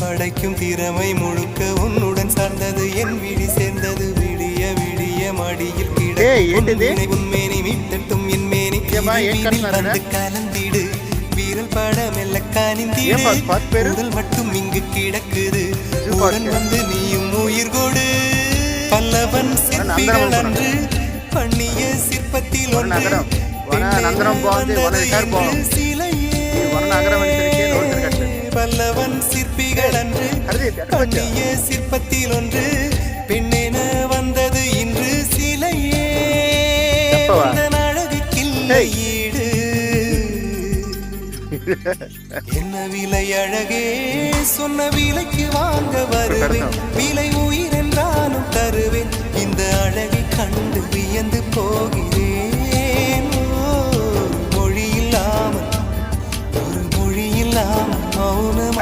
படைக்கும் திறமை முழுக்க உன்னுடன் சார்ந்தது என் விழி சேர்ந்தது விடிய விடிய மடியில் கிடக்கும் உன்மேனி மீட்டட்டும் என் மேனி வந்து கலந்திடு வீரல் பட மெல்ல காணிந்திடு உடல் மட்டும் இங்கு கிடக்குது உடன் வந்து நீயும் உயிர் கொடு பல்லவன் சிற்பிகள் அன்று பண்ணிய சிற்பத்தில் ஒன்று பல்லவன் சிற்பிகள் அன்று பண்ணிய சிற்பத்தில் ஒன்று பெண்ணென வந்தது இன்று சிலையே அழகுக்கில்லை ஈடு என்ன விலை அழகே சொன்ன விலைக்கு வாங்க வருவேன் விலை உயிர் என்றாலும் தருவேன் இந்த அழகை கண்டு வியந்து போகிறேன் மொழி இல்லாமல் ஒரு மொழி இல்லாமல் மௌனம்